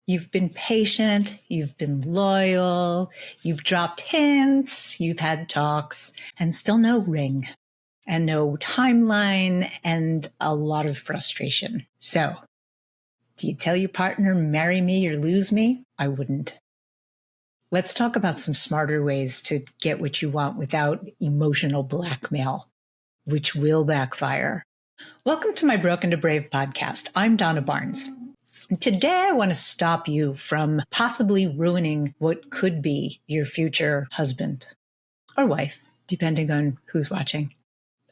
You've been patient, you've been loyal, you've dropped hints, you've had talks, and still no ring and no timeline and a lot of frustration. So, do you tell your partner, marry me or lose me? I wouldn't. Let's talk about some smarter ways to get what you want without emotional blackmail, which will backfire. Welcome to my Broken to Brave podcast. I'm Donna Barnes. And today I want to stop you from possibly ruining what could be your future husband or wife, depending on who's watching.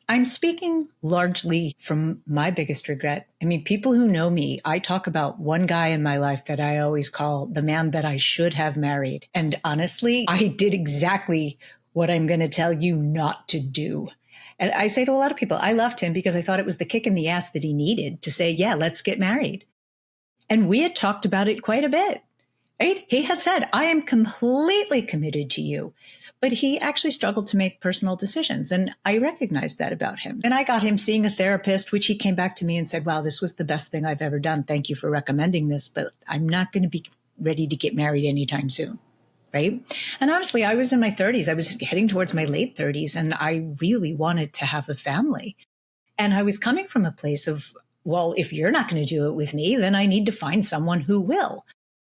I'm speaking largely from my biggest regret. I mean, people who know me, I talk about one guy in my life that I always call the man that I should have married. And honestly, I did exactly what I'm going to tell you not to do. And I say to a lot of people, I loved him because I thought it was the kick in the ass that he needed to say, yeah, let's get married. And we had talked about it quite a bit, right? He had said, I am completely committed to you. But he actually struggled to make personal decisions. And I recognized that about him. And I got him seeing a therapist, which he came back to me and said, wow, this was the best thing I've ever done. Thank you for recommending this, but I'm not going to be ready to get married anytime soon. Right. And honestly, I was in my 30s. I was heading towards my late 30s, and I really wanted to have a family. And I was coming from a place of, well, if you're not going to do it with me, then I need to find someone who will.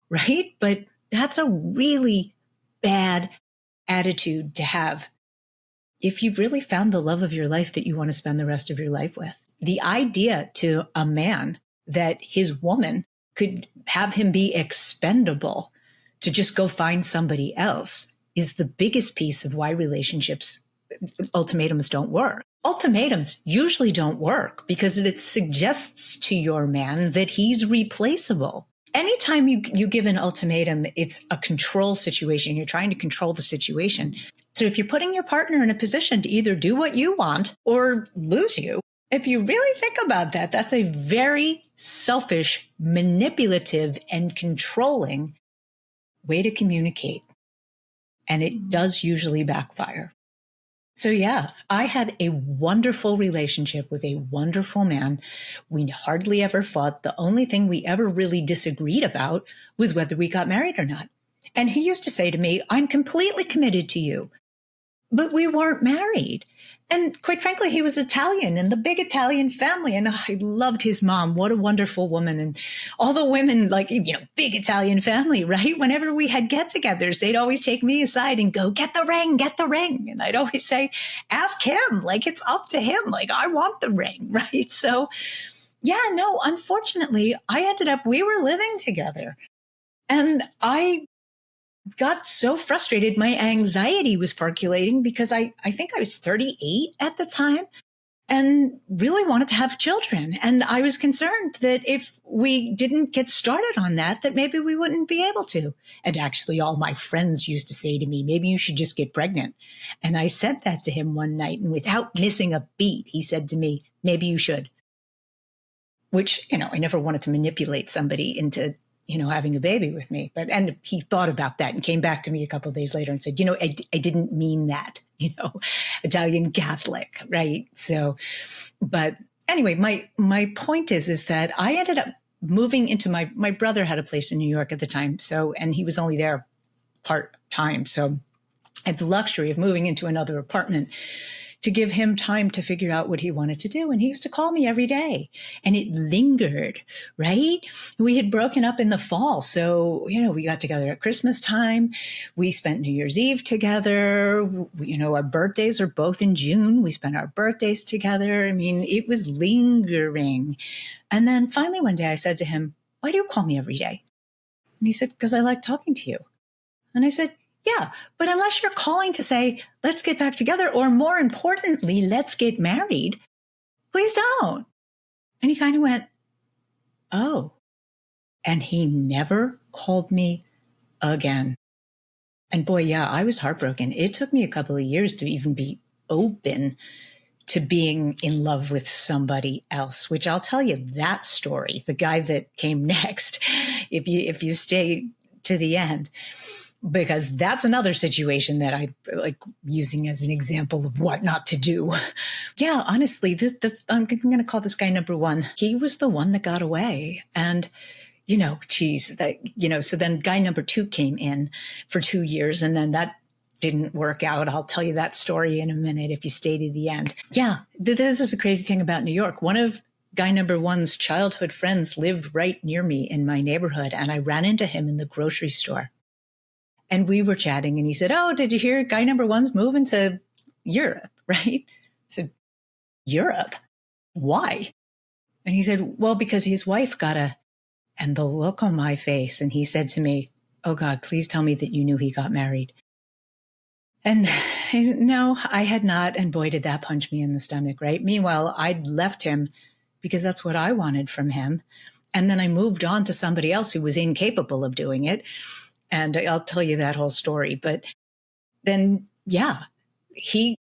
Right. But that's a really bad attitude to have if you've really found the love of your life that you want to spend the rest of your life with. The idea to a man that his woman could have him be expendable to just go find somebody else is the biggest piece of why ultimatums don't work. Ultimatums usually don't work because it suggests to your man that he's replaceable. Anytime you give an ultimatum, it's a control situation. You're trying to control the situation. So if you're putting your partner in a position to either do what you want or lose you, if you really think about that, that's a very selfish, manipulative, and controlling way to communicate. And it does usually backfire. So yeah, I had a wonderful relationship with a wonderful man. We hardly ever fought. The only thing we ever really disagreed about was whether we got married or not. And he used to say to me, I'm completely committed to you, but we weren't married. And quite frankly, he was Italian in the big Italian family. And I loved his mom. What a wonderful woman. And all the women, big Italian family, right? Whenever we had get-togethers, they'd always take me aside and go, get the ring, get the ring. And I'd always say, ask him, it's up to him. I want the ring, right? So yeah, no, unfortunately, we were living together. And I got so frustrated. My anxiety was percolating because I think I was 38 at the time and really wanted to have children. And I was concerned that if we didn't get started on that maybe we wouldn't be able to. And actually all my friends used to say to me, maybe you should just get pregnant. And I said that to him one night, and without missing a beat, he said to me, maybe you should. Which, I never wanted to manipulate somebody into having a baby with me. And he thought about that and came back to me a couple of days later and said, I didn't mean that, Italian Catholic, right? So, but anyway, my point is that I ended up moving into my brother had a place in New York at the time. So, and he was only there part-time. So I had the luxury of moving into another apartment to give him time to figure out what he wanted to do. And he used to call me every day, and it lingered, right? We had broken up in the fall. So, we got together at Christmas time. We spent New Year's Eve together. Our birthdays are both in June. We spent our birthdays together. I mean, it was lingering. And then finally one day I said to him, why do you call me every day? And he said, because I like talking to you. And I said, yeah, but unless you're calling to say, let's get back together, or more importantly, let's get married, please don't. And he kind of went, oh. And he never called me again. And boy, yeah, I was heartbroken. It took me a couple of years to even be open to being in love with somebody else, which I'll tell you that story, the guy that came next, if you stay to the end. Because that's another situation that I like using as an example of what not to do. Yeah, honestly, I'm going to call this guy number one. He was the one that got away. And geez, so then guy number 2 came in for 2 years, and then that didn't work out. I'll tell you that story in a minute if you stay to the end. Yeah, this is a crazy thing about New York. One of guy number 1's childhood friends lived right near me in my neighborhood, and I ran into him in the grocery store. And we were chatting, and he said, "Oh, did you hear guy number 1's moving to Europe?" Right? I said, "Europe? Why?" And he said, "Well, because his wife and the look on my face, and he said to me, "Oh God, please tell me that you knew he got married." And I said, "No, I had not." And boy, did that punch me in the stomach, right? Meanwhile, I'd left him because that's what I wanted from him. And then I moved on to somebody else who was incapable of doing it. And I'll tell you that whole story. But then, yeah, he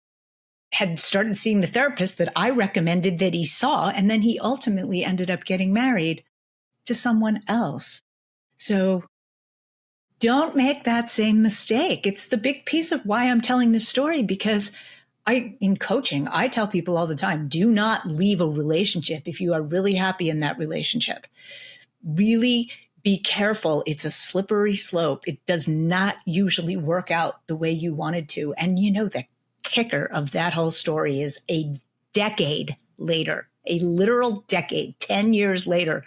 had started seeing the therapist that I recommended that he saw. And then he ultimately ended up getting married to someone else. So don't make that same mistake. It's the big piece of why I'm telling this story, because in coaching, I tell people all the time, do not leave a relationship if you are really happy in that relationship. Really be careful. It's a slippery slope. It does not usually work out the way you wanted to. And the kicker of that whole story is a decade later, a literal decade, 10 years later.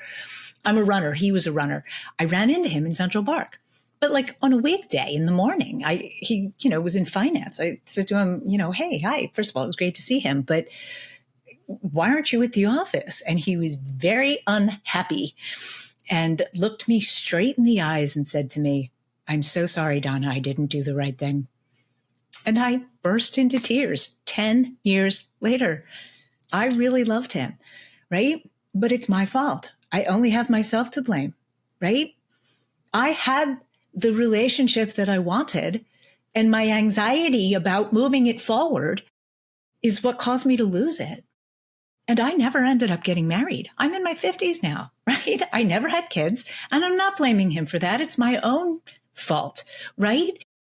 I'm a runner. He was a runner. I ran into him in Central Park, but like on a weekday in the morning. He was in finance. I said to him, "Hey, hi. First of all, it was great to see him, but why aren't you at the office?" And he was very unhappy and looked me straight in the eyes and said to me, "I'm so sorry, Donna, I didn't do the right thing." And I burst into tears 10 years later. I really loved him, right? But it's my fault. I only have myself to blame, right? I had the relationship that I wanted, and my anxiety about moving it forward is what caused me to lose it. And I never ended up getting married. I'm in my 50s now, right? I never had kids, and I'm not blaming him for that. It's my own fault, right?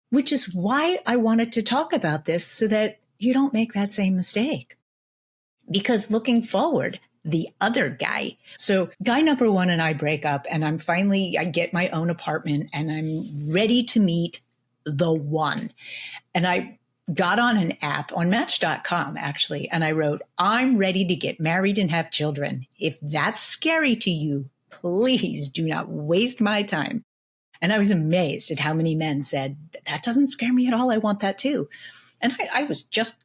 Which is why I wanted to talk about this, so that you don't make that same mistake. Because looking forward, the other guy. So guy number 1 and I break up, and I get my own apartment, and I'm ready to meet the one. And I got on an app on Match.com, actually, and I wrote, "I'm ready to get married and have children. If that's scary to you, please do not waste my time." And I was amazed at how many men said, "That doesn't scare me at all. I want that too." And I was just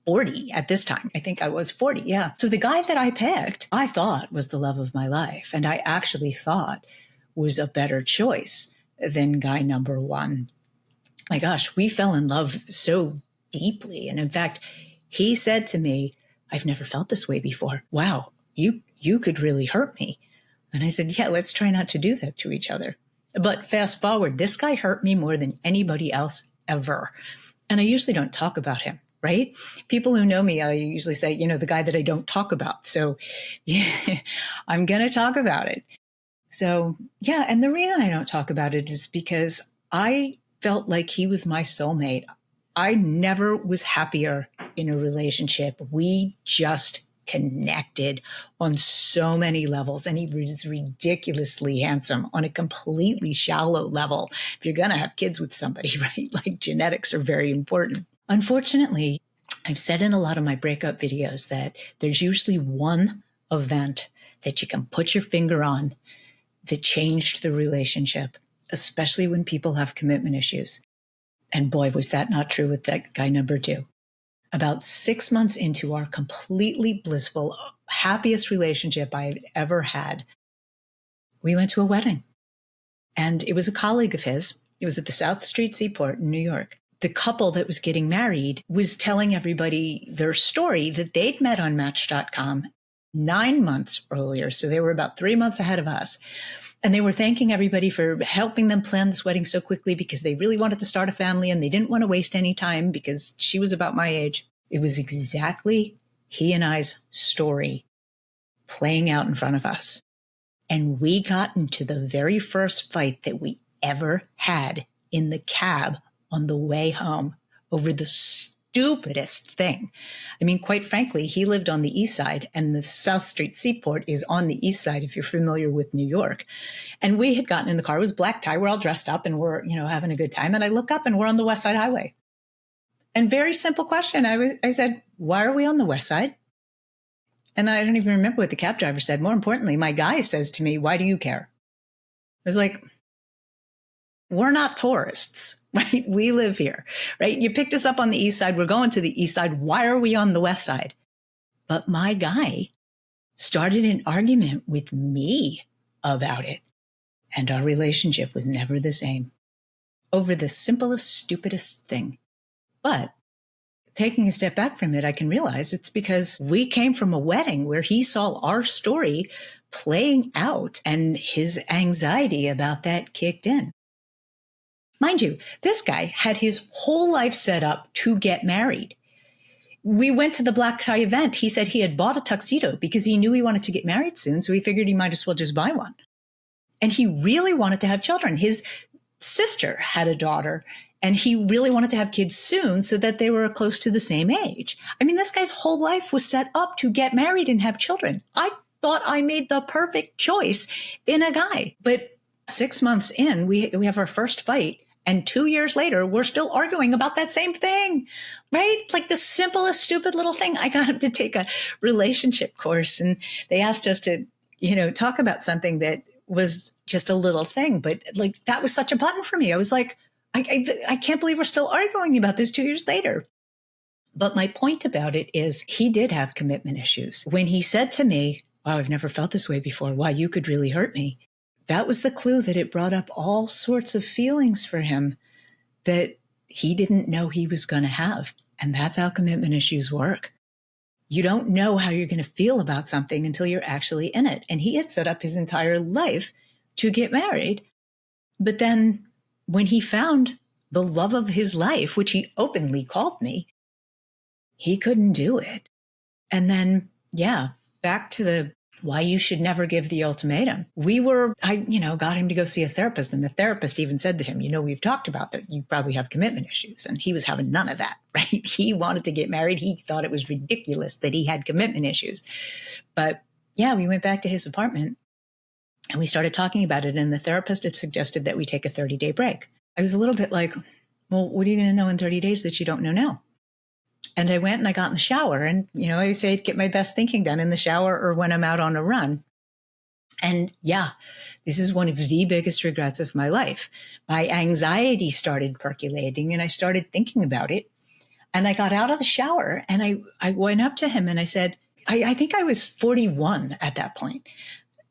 40 at this time. I think I was 40. Yeah. So the guy that I picked, I thought was the love of my life. And I actually thought was a better choice than guy number 1. My gosh, we fell in love so deeply. And in fact, he said to me, "I've never felt this way before. Wow, you could really hurt me." And I said, "Yeah, let's try not to do that to each other." But fast forward, this guy hurt me more than anybody else ever. And I usually don't talk about him. Right? People who know me, I usually say, the guy that I don't talk about. So yeah, I'm going to talk about it. So yeah. And the reason I don't talk about it is because I felt like he was my soulmate. I never was happier in a relationship. We just connected on so many levels. And he was ridiculously handsome on a completely shallow level. If you're going to have kids with somebody, right? Like genetics are very important. Unfortunately, I've said in a lot of my breakup videos that there's usually one event that you can put your finger on that changed the relationship, especially when people have commitment issues. And boy, was that not true with that guy number 2. About 6 months into our completely blissful, happiest relationship I had ever had, we went to a wedding. And it was a colleague of his. It was at the South Street Seaport in New York. The couple that was getting married was telling everybody their story that they'd met on Match.com 9 months earlier. So they were about 3 months ahead of us. And they were thanking everybody for helping them plan this wedding so quickly because they really wanted to start a family and they didn't want to waste any time because she was about my age. It was exactly he and I's story playing out in front of us. And we got into the very first fight that we ever had in the cab on the way home over the stupidest thing. I mean, quite frankly, he lived on the east side and the South Street Seaport is on the east side, if you're familiar with New York. And we had gotten in the car, it was black tie, we're all dressed up and we're, having a good time. And I look up and we're on the West Side Highway. And very simple question. I said, why are we on the West Side? And I don't even remember what the cab driver said. More importantly, my guy says to me, why do you care? I was like, we're not tourists, right? We live here, right? You picked us up on the east side. We're going to the east side. Why are we on the west side? But my guy started an argument with me about it. And our relationship was never the same over the simplest, stupidest thing. But taking a step back from it, I can realize it's because we came from a wedding where he saw our story playing out and his anxiety about that kicked in. Mind you, this guy had his whole life set up to get married. We went to the black tie event. He said he had bought a tuxedo because he knew he wanted to get married soon. So he figured he might as well just buy one. And he really wanted to have children. His sister had a daughter and he really wanted to have kids soon so that they were close to the same age. I mean, this guy's whole life was set up to get married and have children. I thought I made the perfect choice in a guy. But 6 months in, we have our first fight. And 2 years later, we're still arguing about that same thing, right? Like the simplest, stupid little thing. I got him to take a relationship course and they asked us to, talk about something that was just a little thing. But like, that was such a button for me. I was like, I can't believe we're still arguing about this 2 years later. But my point about it is he did have commitment issues. When he said to me, wow, I've never felt this way before. Wow, you could really hurt me. That was the clue that it brought up all sorts of feelings for him that he didn't know he was going to have. And that's how commitment issues work. You don't know how you're going to feel about something until you're actually in it. And he had set up his entire life to get married. But then when he found the love of his life, which he openly called me, he couldn't do it. And then, back to the why you should never give the ultimatum. I got him to go see a therapist, and the therapist even said to him, we've talked about that you probably have commitment issues. And he was having none of that, right? He wanted to get married. He thought it was ridiculous that he had commitment issues. But we went back to his apartment and we started talking about it. And the therapist had suggested that we take a 30-day break. I was a little bit like, well, what are you going to know in 30 days that you don't know now? And I went and I got in the shower and, I say I'd get my best thinking done in the shower or when I'm out on a run. And this is one of the biggest regrets of my life. My anxiety started percolating and I started thinking about it. And I got out of the shower and I went up to him and I said, I think I was 41 at that point.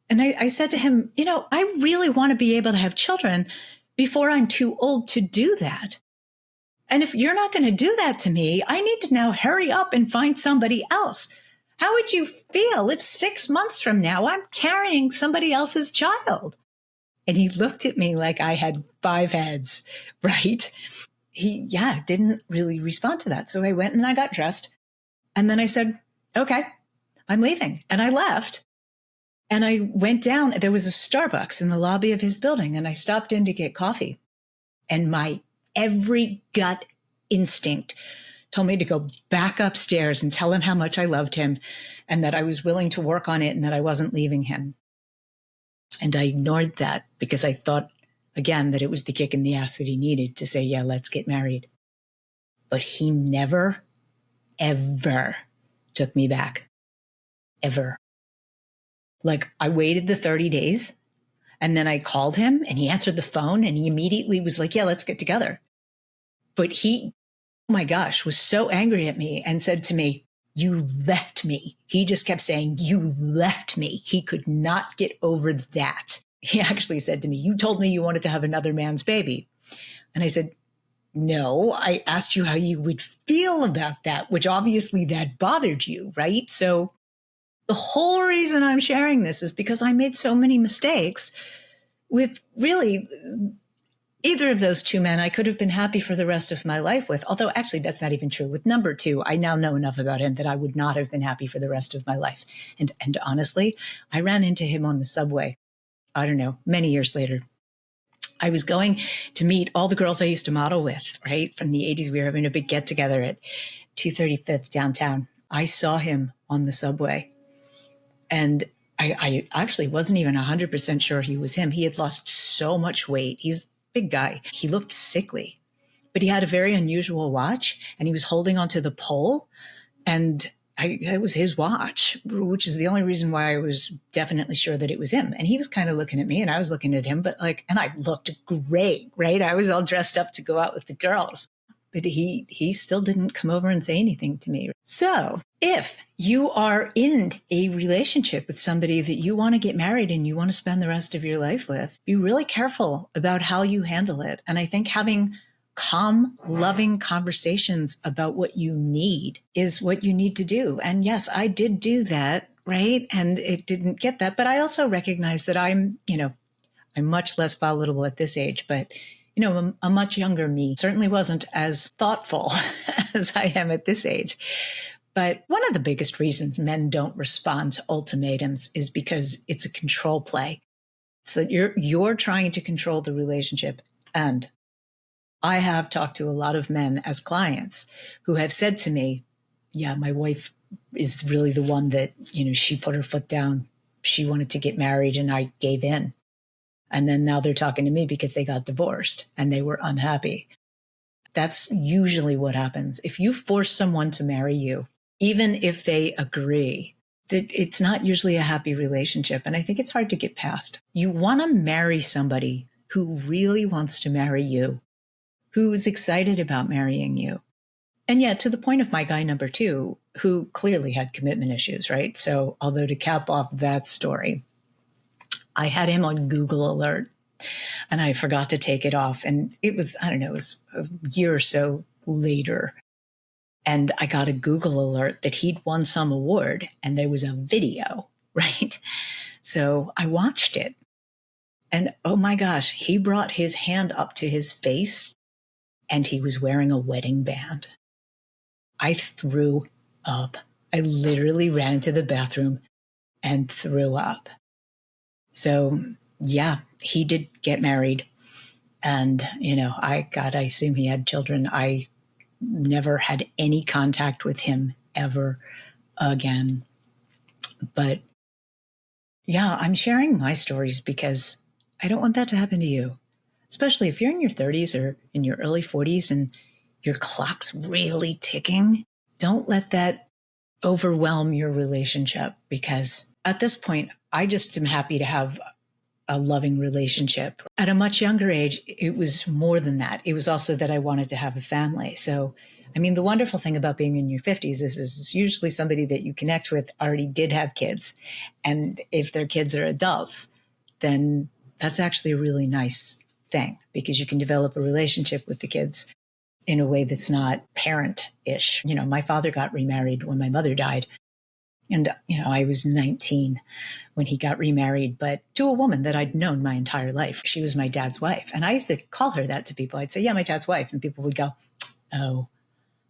And I said to him, I really want to be able to have children before I'm too old to do that. And if you're not going to do that to me, I need to now hurry up and find somebody else. How would you feel if 6 months from now I'm carrying somebody else's child? And he looked at me like I had 5 heads, right? He, didn't really respond to that. So I went and I got dressed. And then I said, okay, I'm leaving. And I left. And I went down. There was a Starbucks in the lobby of his building. And I stopped in to get coffee. And my every gut instinct told me to go back upstairs and tell him how much I loved him and that I was willing to work on it and that I wasn't leaving him. And I ignored that because I thought, again, that it was the kick in the ass that he needed to say, let's get married. But he never, ever took me back. Ever. Like I waited the 30 days and then I called him and he answered the phone and he immediately was like, let's get together. But he, oh my gosh, was so angry at me and said to me, you left me. He just kept saying, you left me. He could not get over that. He actually said to me, you told me you wanted to have another man's baby. And I said, no, I asked you how you would feel about that, which obviously that bothered you, right? So the whole reason I'm sharing this is because I made so many mistakes with really either of those two men I could have been happy for the rest of my life with. Although actually that's not even true. With number 2, I now know enough about him that I would not have been happy for the rest of my life. And honestly, I ran into him on the subway, I don't know, many years later. I was going to meet all the girls I used to model with, right? From the 80s. We were having a big get together at 235th downtown. I saw him on the subway, and I actually wasn't even 100% sure he was him. He had lost so much weight. He's a big guy. He looked sickly, but he had a very unusual watch, and he was holding onto the pole, and it was his watch, which is the only reason why I was definitely sure that it was him. And he was kind of looking at me, and I was looking at him, but and I looked great, right? I was all dressed up to go out with the girls, but he still didn't come over and say anything to me. So if you are in a relationship with somebody that you want to get married and you want to spend the rest of your life with, be really careful about how you handle it. And I think having calm, loving conversations about what you need is what you need to do. And yes, I did do that, right? And it didn't get that. But I also recognize that I'm much less volatile at this age, but a much younger me certainly wasn't as thoughtful as I am at this age. But one of the biggest reasons men don't respond to ultimatums is because it's a control play. So you're trying to control the relationship. And I have talked to a lot of men as clients who have said to me, yeah, my wife is really the one that, she put her foot down. She wanted to get married and I gave in. And then now they're talking to me because they got divorced and they were unhappy. That's usually what happens. If you force someone to marry you, even if they agree, that it's not usually a happy relationship. And I think it's hard to get past. You want to marry somebody who really wants to marry you, who's excited about marrying you. And yet, to the point of my guy number 2, who clearly had commitment issues, right? So although to cap off that story, I had him on Google Alert and I forgot to take it off. And it was, it was a year or so later. And I got a Google alert that he'd won some award and there was a video, right? So I watched it. And oh my gosh, he brought his hand up to his face and he was wearing a wedding band. I threw up. I literally ran into the bathroom and threw up. So yeah, he did get married. And, I assume he had children. I never had any contact with him ever again. But yeah, I'm sharing my stories because I don't want that to happen to you, especially if you're in your 30s or in your early 40s and your clock's really ticking. Don't let that overwhelm your relationship, because at this point, I just am happy to have a loving relationship. At a much younger age, it was more than that. It was also that I wanted to have a family. So, the wonderful thing about being in your 50s is usually somebody that you connect with already did have kids. And if their kids are adults, then that's actually a really nice thing because you can develop a relationship with the kids in a way that's not parent-ish. My father got remarried when my mother died. And, I was 19 when he got remarried, but to a woman that I'd known my entire life. She was my dad's wife. And I used to call her that to people. I'd say, yeah, my dad's wife. And people would go, oh.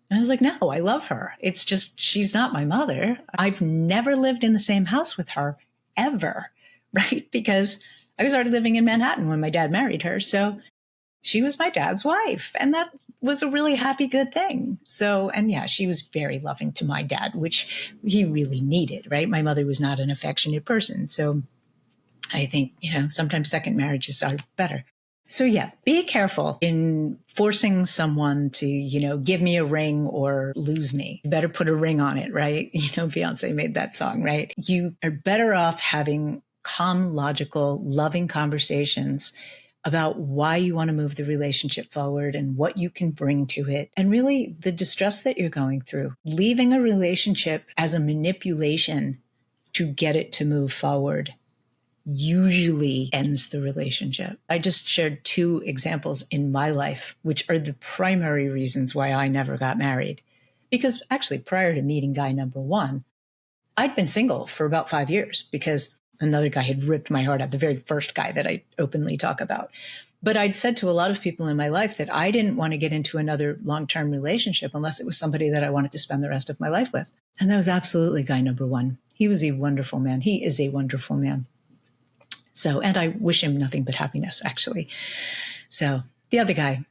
And I was like, no, I love her. It's just, she's not my mother. I've never lived in the same house with her ever, right? Because I was already living in Manhattan when my dad married her. So she was my dad's wife. And that was a really happy, good thing. So, and yeah, she was very loving to my dad, which he really needed, right? My mother was not an affectionate person. So I think, sometimes second marriages are better. So yeah, be careful in forcing someone to, give me a ring or lose me. You better put a ring on it, right? Beyonce made that song, right? You are better off having calm, logical, loving conversations about why you want to move the relationship forward and what you can bring to it. And really the distress that you're going through. Leaving a relationship as a manipulation to get it to move forward usually ends the relationship. I just shared 2 examples in my life, which are the primary reasons why I never got married. Because actually, prior to meeting guy number 1, I'd been single for about 5 years because another guy had ripped my heart out, the very first guy that I openly talk about. But I'd said to a lot of people in my life that I didn't want to get into another long-term relationship unless it was somebody that I wanted to spend the rest of my life with. And that was absolutely guy number 1. He was a wonderful man. He is a wonderful man. So, and I wish him nothing but happiness, actually. So the other guy,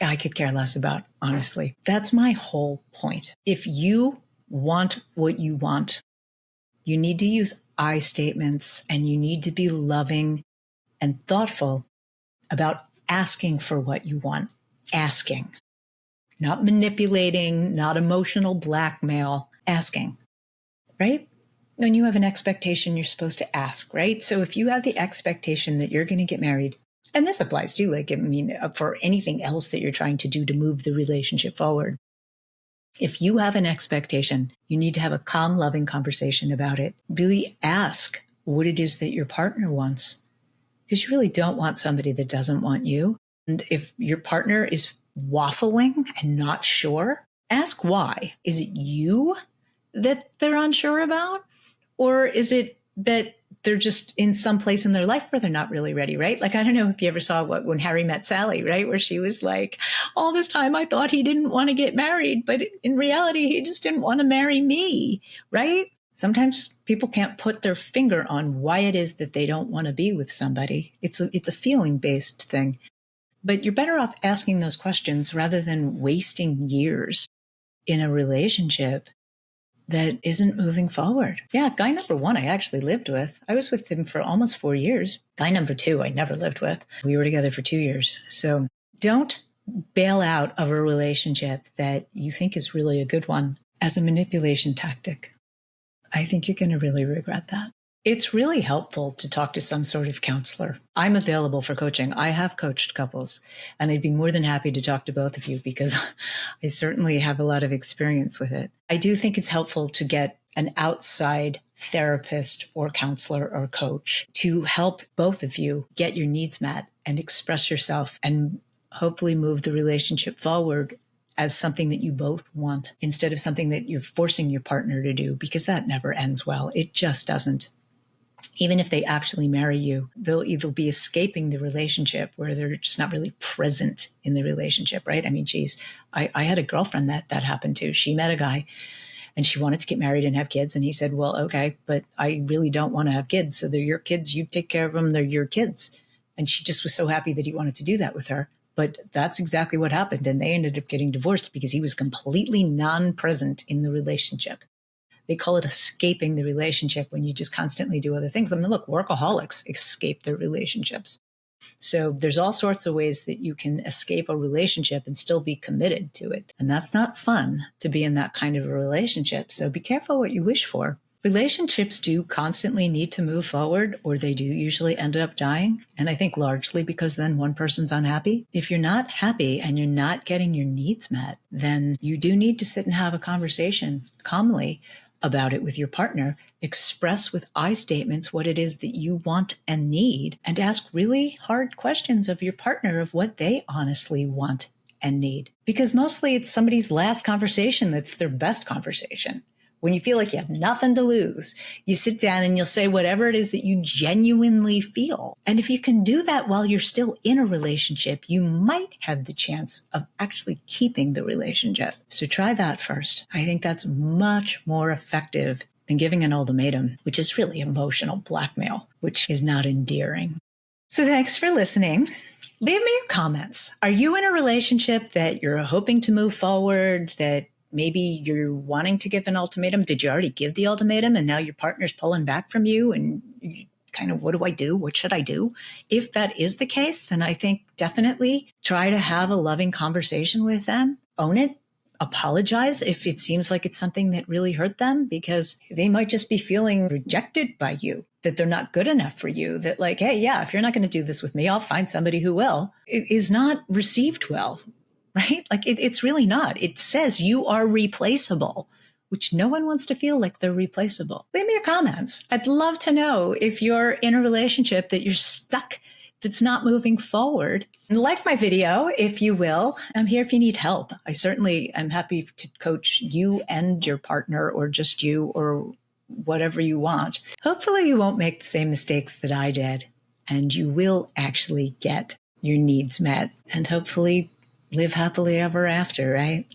I could care less about, honestly. That's my whole point. If you want what you want, you need to use I statements, and you need to be loving and thoughtful about asking for what you want. Asking, not manipulating, not emotional blackmail, asking, right? When you have an expectation, you're supposed to ask, right? So if you have the expectation that you're going to get married, and this applies too, like, I mean, for anything else that you're trying to do to move the relationship forward. If you have an expectation, you need to have a calm, loving conversation about it. Really ask what it is that your partner wants, because you really don't want somebody that doesn't want you. And if your partner is waffling and not sure, ask why. Is it you that they're unsure about? Or is it that they're just in some place in their life where they're not really ready, right? Like, I don't know if you ever saw When Harry Met Sally, right? Where she was like, all this time I thought he didn't want to get married, but in reality, he just didn't want to marry me, right? Sometimes people can't put their finger on why it is that they don't want to be with somebody. It's a feeling-based thing. But you're better off asking those questions rather than wasting years in a relationship that isn't moving forward. Yeah, guy number one, I actually lived with. I was with him for almost 4 years. Guy number two, I never lived with. We were together for 2 years. So don't bail out of a relationship that you think is really a good one as a manipulation tactic. I think you're going to really regret that. It's really helpful to talk to some sort of counselor. I'm available for coaching. I have coached couples, and I'd be more than happy to talk to both of you because I certainly have a lot of experience with it. I do think it's helpful to get an outside therapist or counselor or coach to help both of you get your needs met and express yourself and hopefully move the relationship forward as something that you both want instead of something that you're forcing your partner to do, because that never ends well. It just doesn't. Even if they actually marry you, they'll either be escaping the relationship where they're just not really present in the relationship, right? I mean, geez, I had a girlfriend that happened to. She met a guy and she wanted to get married and have kids. And he said, well, okay, but I really don't want to have kids. So they're your kids. You take care of them. They're your kids. And she just was so happy that he wanted to do that with her. But that's exactly what happened. And they ended up getting divorced because he was completely non-present in the relationship. They call it escaping the relationship when you just constantly do other things. I mean, look, workaholics escape their relationships. So there's all sorts of ways that you can escape a relationship and still be committed to it. And that's not fun to be in that kind of a relationship. So be careful what you wish for. Relationships do constantly need to move forward, or they do usually end up dying. And I think largely because then one person's unhappy. If you're not happy and you're not getting your needs met, then you do need to sit and have a conversation calmly about it with your partner. Express with I statements what it is that you want and need, and ask really hard questions of your partner of what they honestly want and need. Because mostly it's somebody's last conversation that's their best conversation. When you feel like you have nothing to lose, you sit down and you'll say whatever it is that you genuinely feel. And if you can do that while you're still in a relationship, you might have the chance of actually keeping the relationship. So try that first. I think that's much more effective than giving an ultimatum, which is really emotional blackmail, which is not endearing. So thanks for listening. Leave me your comments. Are you in a relationship that you're hoping to move forward, that maybe you're wanting to give an ultimatum? Did you already give the ultimatum and now your partner's pulling back from you and you kind of, what do I do? What should I do? If that is the case, then I think definitely try to have a loving conversation with them. Own it. Apologize if it seems like it's something that really hurt them, because they might just be feeling rejected by you, that they're not good enough for you, that like, hey, yeah, if you're not going to do this with me, I'll find somebody who will. It is not received well. Right? Like it's really not. It says you are replaceable, which no one wants to feel like they're replaceable. Leave me your comments. I'd love to know if you're in a relationship that you're stuck, that's not moving forward. And like my video, if you will. I'm here if you need help. I certainly am happy to coach you and your partner, or just you, or whatever you want. Hopefully you won't make the same mistakes that I did, and you will actually get your needs met, and hopefully live happily ever after, right?